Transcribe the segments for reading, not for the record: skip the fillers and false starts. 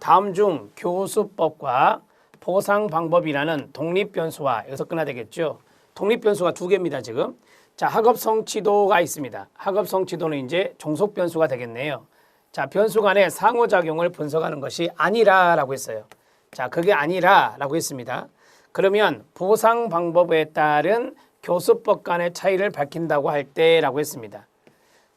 다음 중 교수법과 보상 방법이라는 독립변수와 여기서 끝나야 되겠죠. 독립변수가 두 개입니다, 지금. 자, 학업 성취도가 있습니다. 학업 성취도는 이제 종속 변수가 되겠네요. 자, 변수 간의 상호작용을 분석하는 것이 아니라라고 했어요. 자, 그게 아니라라고 했습니다. 그러면 보상 방법에 따른 교수법 간의 차이를 밝힌다고 할 때라고 했습니다.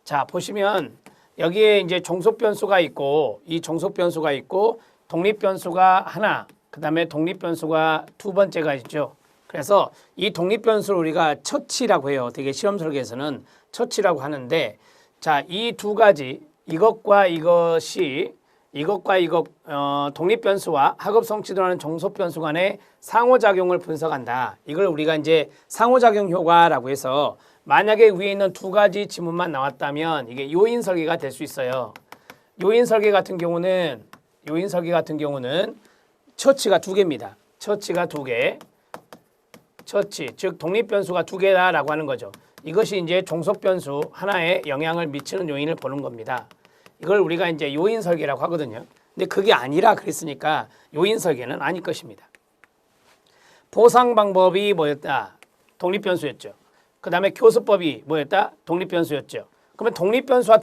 자, 보시면 여기에 이제 종속 변수가 있고 이 종속 변수가 있고 독립 변수가 하나, 그다음에 독립 변수가 두 번째가 있죠. 그래서 이 독립 변수를 우리가 처치라고 해요. 되게 시험 설계에서는 처치라고 하는데, 자, 이 두 가지 이것과 이것이 독립 변수와 학업 성취도라는 종속 변수 간의 상호작용을 분석한다. 이걸 우리가 이제 상호작용 효과라고 해서 만약에 위에 있는 두 가지 지문만 나왔다면 이게 요인 설계가 될 수 있어요. 요인 설계 같은 경우는 처치가 두 개입니다. 처치가 두 개. 처치, 즉 독립 변수가 두 개다라고 하는 거죠. 이것이 이제 종속 변수 하나에 영향을 미치는 요인을 보는 겁니다. 이걸 우리가 이제 요인 설계라고 하거든요. 근데 그게 아니라 그랬으니까 요인 설계는 아닐 것입니다. 보상 방법이 뭐였다? 독립 변수였죠. 그다음에 교수법이 뭐였다? 독립 변수였죠. 그러면 독립 변수와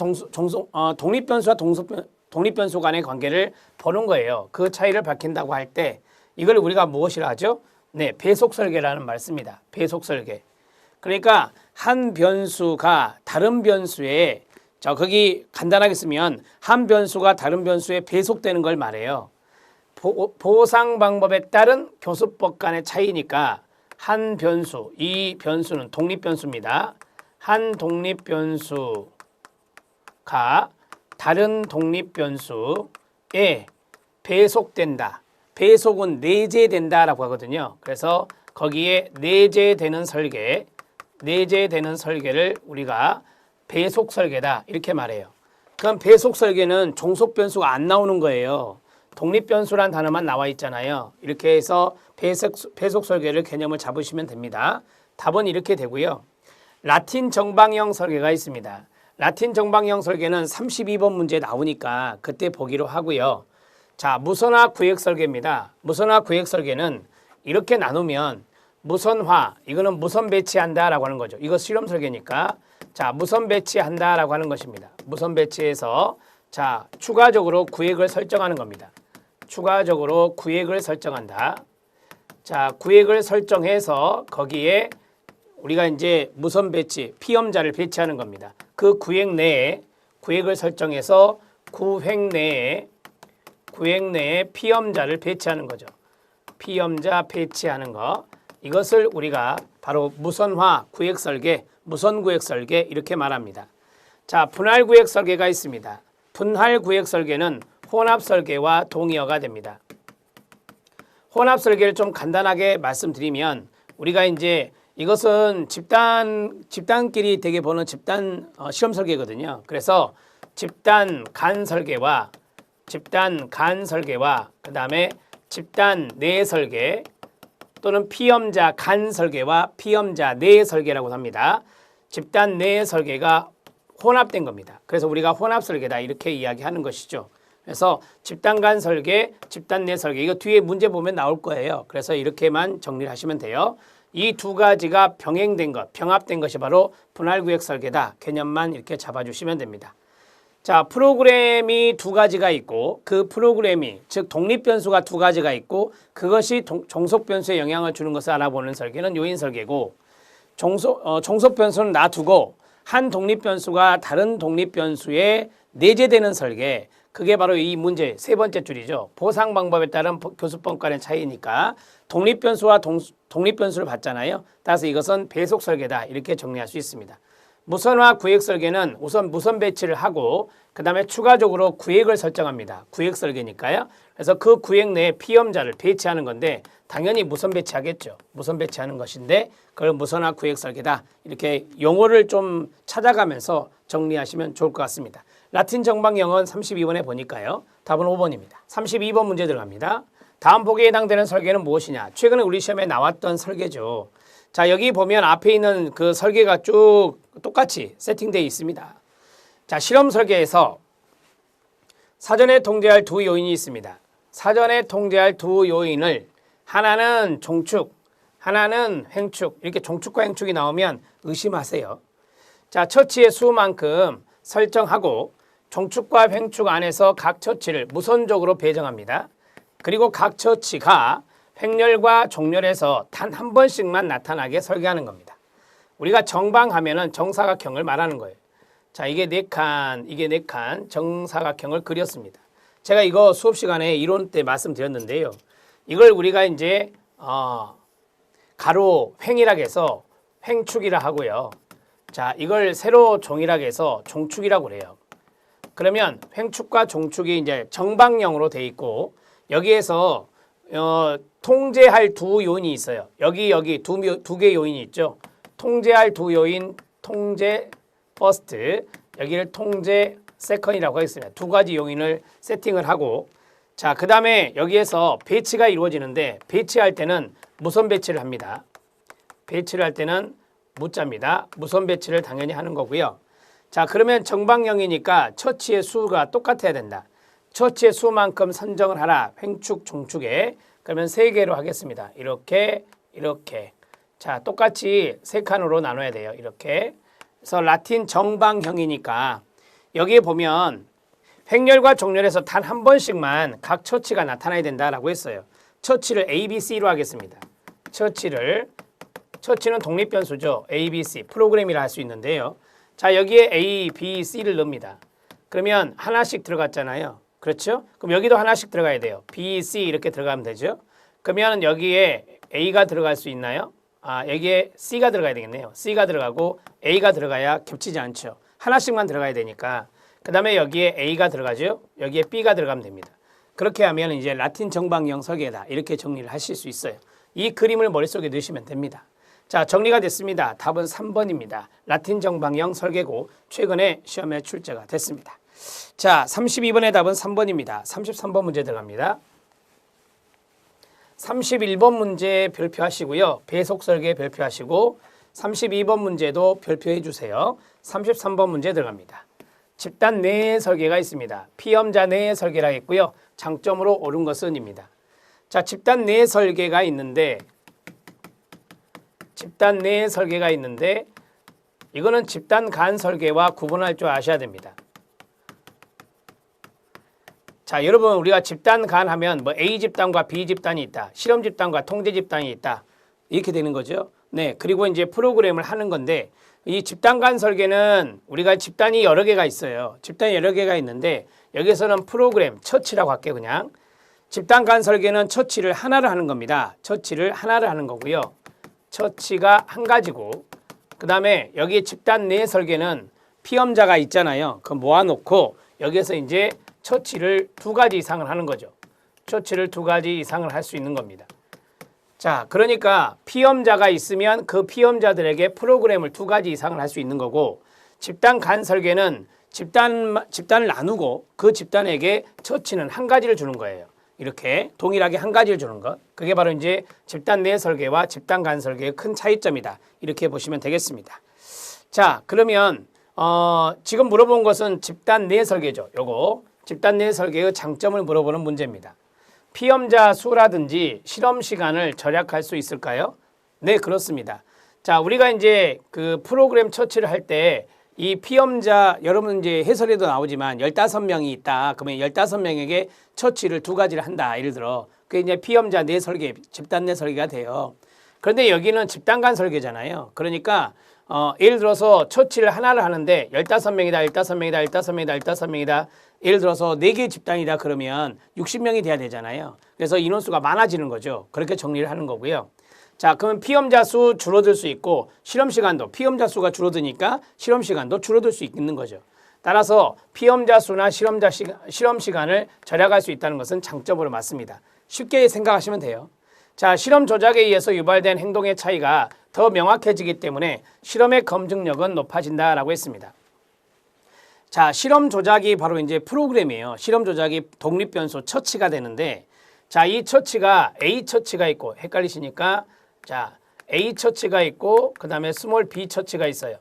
독립 변수 간의 관계를 보는 거예요. 그 차이를 밝힌다고 할 때 이걸 우리가 무엇이라 하죠? 네, 배속 설계라는 말 씁니다. 배속 설계. 그러니까 한 변수가 다른 변수에, 자, 거기 간단하게 쓰면 한 변수가 다른 변수에 배속되는 걸 말해요. 보상 방법에 따른 교수법 간의 차이니까 한 변수, 이 변수는 독립 변수입니다. 한 독립 변수가 다른 독립 변수에 배속된다. 배속은 내재된다라고 하거든요. 그래서 거기에 내재되는 설계를 우리가 배속 설계다 이렇게 말해요. 그럼 배속 설계는 종속 변수가 안 나오는 거예요. 독립 변수란 단어만 나와 있잖아요. 이렇게 해서 배속 설계를 개념을 잡으시면 됩니다. 답은 이렇게 되고요. 라틴 정방형 설계가 있습니다. 라틴 정방형 설계는 32번 문제에 나오니까 그때 보기로 하고요. 자, 무선화 구획 설계입니다. 무선화 구획 설계는 이렇게 나누면 무선화, 이거는 무선 배치한다라고 하는 거죠. 이거 실험 설계니까. 자, 무선 배치한다라고 하는 것입니다. 무선 배치해서 자, 추가적으로 구획을 설정하는 겁니다. 추가적으로 구획을 설정한다. 자, 구획을 설정해서 거기에 우리가 이제 무선 배치, 피험자를 배치하는 겁니다. 그 구획 내에 구획을 설정해서 구획 내에 피험자를 배치하는 거죠. 피험자 배치하는 거. 이것을 우리가 바로 무선화 구획 설계, 무선 구획 설계 이렇게 말합니다. 자, 분할 구획 설계가 있습니다. 분할 구획 설계는 혼합 설계와 동의어가 됩니다. 혼합 설계를 좀 간단하게 말씀드리면 우리가 이제 이것은 집단끼리 되게 보는 집단 시험 설계거든요. 그래서 집단 간 설계와 그다음에 집단 내 설계 또는 피험자 간 설계와 피험자 내 설계라고 합니다. 집단 내 설계가 혼합된 겁니다. 그래서 우리가 혼합 설계다 이렇게 이야기하는 것이죠. 그래서 집단 간 설계, 집단 내 설계 이거 뒤에 문제 보면 나올 거예요. 그래서 이렇게만 정리를 하시면 돼요. 이 두 가지가 병행된 것, 병합된 것이 바로 분할구획 설계다. 개념만 이렇게 잡아주시면 됩니다. 자, 프로그램이 두 가지가 있고 그 프로그램이 즉 독립 변수가 두 가지가 있고 그것이 종속 변수에 영향을 주는 것을 알아보는 설계는 요인 설계고 종속 변수는 놔두고 한 독립 변수가 다른 독립 변수에 내재되는 설계 그게 바로 이 문제 세 번째 줄이죠. 보상 방법에 따른 교수법 간의 차이니까 독립 변수와 독립 변수를 봤잖아요. 따라서 이것은 배속 설계다 이렇게 정리할 수 있습니다. 무선화 구획 설계는 우선 무선 배치를 하고 그 다음에 추가적으로 구획을 설정합니다. 구획 설계니까요. 그래서 그 구획 내에 피험자를 배치하는 건데 당연히 무선 배치하겠죠. 무선 배치하는 것인데 그걸 무선화 구획 설계다. 이렇게 용어를 좀 찾아가면서 정리하시면 좋을 것 같습니다. 라틴 정방형은 32번에 보니까요. 답은 5번입니다. 32번 문제 들어갑니다. 다음 보기에 해당되는 설계는 무엇이냐? 최근에 우리 시험에 나왔던 설계죠. 자, 여기 보면 앞에 있는 그 설계가 쭉 똑같이 세팅되어 있습니다. 자, 실험 설계에서 사전에 통제할 두 요인이 있습니다. 사전에 통제할 두 요인을 하나는 종축, 하나는 횡축, 이렇게 종축과 횡축이 나오면 의심하세요. 자, 처치의 수만큼 설정하고 종축과 횡축 안에서 각 처치를 무선적으로 배정합니다. 그리고 각 처치가 횡렬과 종렬에서 단 한 번씩만 나타나게 설계하는 겁니다. 우리가 정방하면은 정사각형을 말하는 거예요. 자, 이게 4칸, 이게 4칸 정사각형을 그렸습니다. 제가 이거 수업 시간에 이론 때 말씀드렸는데요. 이걸 우리가 이제 가로 횡이라고 해서 횡축이라 하고요. 자, 이걸 세로 종이라고 해서 종축이라고 그래요. 그러면 횡축과 종축이 이제 정방형으로 돼 있고 여기에서 통제할 두 요인이 있어요. 여기 두 개 요인이 있죠. 통제할 두 요인, 통제 퍼스트, 여기를 통제 세컨이라고 하겠습니다. 두 가지 요인을 세팅을 하고, 자, 그 다음에 여기에서 배치가 이루어지는데 배치할 때는 무선 배치를 합니다. 배치를 할 때는 무자입니다. 무선 배치를 당연히 하는 거고요. 자, 그러면 정방형이니까 처치의 수가 똑같아야 된다. 처치의 수만큼 선정을 하라. 횡축, 종축에. 그러면 3개로 하겠습니다. 이렇게, 이렇게. 자, 똑같이 3칸으로 나눠야 돼요. 이렇게. 그래서 라틴 정방형이니까 여기에 보면 횡렬과 종렬에서 단 한 번씩만 각 처치가 나타나야 된다라고 했어요. 처치를 A, B, C로 하겠습니다. 처치는 독립변수죠. A, B, C. 프로그램이라 할 수 있는데요. 자, 여기에 A, B, C를 넣습니다. 그러면 하나씩 들어갔잖아요. 그렇죠? 그럼 여기도 하나씩 들어가야 돼요. B, C 이렇게 들어가면 되죠. 그러면 여기에 A가 들어갈 수 있나요? 여기에 C가 들어가야 되겠네요. C가 들어가고 A가 들어가야 겹치지 않죠. 하나씩만 들어가야 되니까. 그 다음에 여기에 A가 들어가죠. 여기에 B가 들어가면 됩니다. 그렇게 하면 이제 라틴 정방형 설계다. 이렇게 정리를 하실 수 있어요. 이 그림을 머릿속에 넣으시면 됩니다. 자, 정리가 됐습니다. 답은 3번입니다. 라틴 정방형 설계고 최근에 시험에 출제가 됐습니다. 자, 32번의 답은 3번입니다. 33번 문제 들어갑니다. 31번 문제 별표하시고요. 배속 설계 별표하시고 32번 문제도 별표해 주세요. 33번 문제 들어갑니다. 집단 내의 설계가 있습니다. 피험자 내의 설계라 했고요. 장점으로 옳은 것은입니다. 자, 집단 내의 설계가 있는데 이거는 집단 간 설계와 구분할 줄 아셔야 됩니다. 자, 여러분 우리가 집단 간 하면 뭐 A 집단과 B 집단이 있다. 실험 집단과 통제 집단이 있다. 이렇게 되는 거죠. 네, 그리고 이제 프로그램을 하는 건데 이 집단 간 설계는 우리가 집단이 여러 개가 있어요. 집단이 여러 개가 있는데 여기서는 프로그램, 처치라고 할게요. 그냥 집단 간 설계는 처치를 하나를 하는 겁니다. 처치를 하나를 하는 거고요. 처치가 한 가지고 그 다음에 여기 집단 내 설계는 피험자가 있잖아요. 그 모아놓고 여기에서 이제 처치를 2가지 이상을 하는 거죠. 처치를 2가지 이상을 할 수 있는 겁니다. 자, 그러니까 피험자가 있으면 그 피험자들에게 프로그램을 2가지 이상을 할 수 있는 거고 집단 간 설계는 집단을 나누고 그 집단에게 처치는 한 가지를 주는 거예요. 이렇게 동일하게 한 가지를 주는 것. 그게 바로 이제 집단 내 설계와 집단 간 설계의 큰 차이점이다. 이렇게 보시면 되겠습니다. 자, 그러면 지금 물어본 것은 집단 내 설계죠. 요거 집단 내 설계의 장점을 물어보는 문제입니다. 피험자 수라든지 실험 시간을 절약할 수 있을까요? 네, 그렇습니다. 자, 우리가 이제 그 프로그램 처치를 할 때 이 피험자 여러분 이제 해설에도 나오지만 15명이 있다. 그러면 15명에게 처치를 2가지를 한다. 예를 들어 그게 이제 피험자 내 설계, 집단 내 설계가 돼요. 그런데 여기는 집단 간 설계잖아요. 그러니까 예를 들어서 처치를 하나를 하는데 15명이다. 예를 들어서 4개 집단이다 그러면 60명이 돼야 되잖아요. 그래서 인원수가 많아지는 거죠. 그렇게 정리를 하는 거고요. 자, 그러면 피험자 수 줄어들 수 있고 실험 시간도 피험자 수가 줄어드니까 실험 시간도 줄어들 수 있는 거죠. 따라서 피험자 수나 실험 시간을 절약할 수 있다는 것은 장점으로 맞습니다. 쉽게 생각하시면 돼요. 자, 실험 조작에 의해서 유발된 행동의 차이가 더 명확해지기 때문에 실험의 검증력은 높아진다라고 했습니다. 자, 실험 조작이 바로 이제 프로그램이에요. 실험 조작이 독립변수 처치가 되는데 자, 이 처치가 A 처치가 있고 헷갈리시니까 자, A 처치가 있고 그 다음에 스몰 B 처치가 있어요.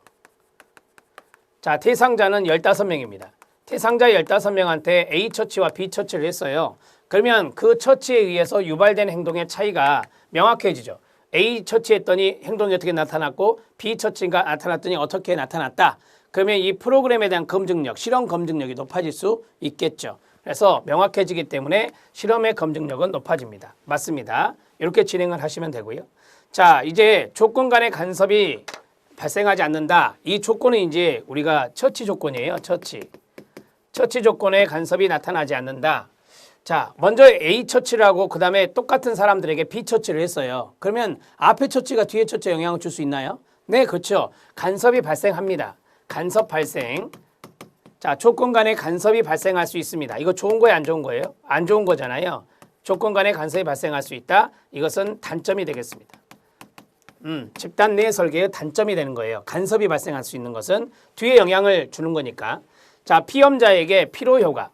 자, 대상자는 15명입니다. 대상자 15명한테 A 처치와 B 처치를 했어요. 그러면 그 처치에 의해서 유발된 행동의 차이가 명확해지죠. A 처치했더니 행동이 어떻게 나타났고 B 처치가 나타났더니 어떻게 나타났다. 그러면 이 프로그램에 대한 검증력, 실험 검증력이 높아질 수 있겠죠. 그래서 명확해지기 때문에 실험의 검증력은 높아집니다. 맞습니다. 이렇게 진행을 하시면 되고요. 자, 이제 조건 간의 간섭이 발생하지 않는다. 이 조건은 이제 우리가 처치 조건이에요. 처치 조건에 간섭이 나타나지 않는다. 자, 먼저 A 처치를 하고 그 다음에 똑같은 사람들에게 B 처치를 했어요. 그러면 앞에 처치가 뒤에 처치에 영향을 줄 수 있나요? 네, 그렇죠. 간섭이 발생합니다. 간섭 발생. 자, 조건 간의 간섭이 발생할 수 있습니다. 이거 좋은 거예요, 안 좋은 거예요? 안 좋은 거잖아요. 조건 간의 간섭이 발생할 수 있다. 이것은 단점이 되겠습니다. 집단 내 설계의 단점이 되는 거예요. 간섭이 발생할 수 있는 것은 뒤에 영향을 주는 거니까. 자, 피험자에게 피로 효과.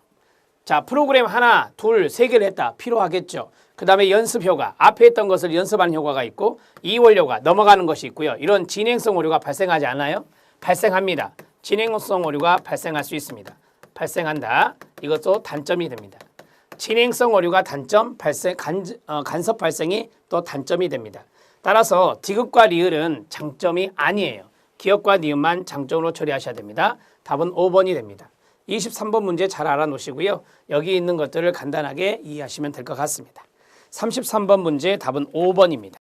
자, 프로그램 하나, 둘, 세 개를 했다. 필요하겠죠. 그 다음에 연습 효과. 앞에 했던 것을 연습하는 효과가 있고 이월 효과, 넘어가는 것이 있고요. 이런 진행성 오류가 발생하지 않아요? 발생합니다. 진행성 오류가 발생할 수 있습니다. 발생한다. 이것도 단점이 됩니다. 진행성 오류가 단점, 간섭 발생이 또 단점이 됩니다. 따라서 디귿과 리을은 장점이 아니에요. 기억과 니은만 장점으로 처리하셔야 됩니다. 답은 5번이 됩니다. 23번 문제 잘 알아놓으시고요. 여기 있는 것들을 간단하게 이해하시면 될 것 같습니다. 33번 문제 답은 5번입니다.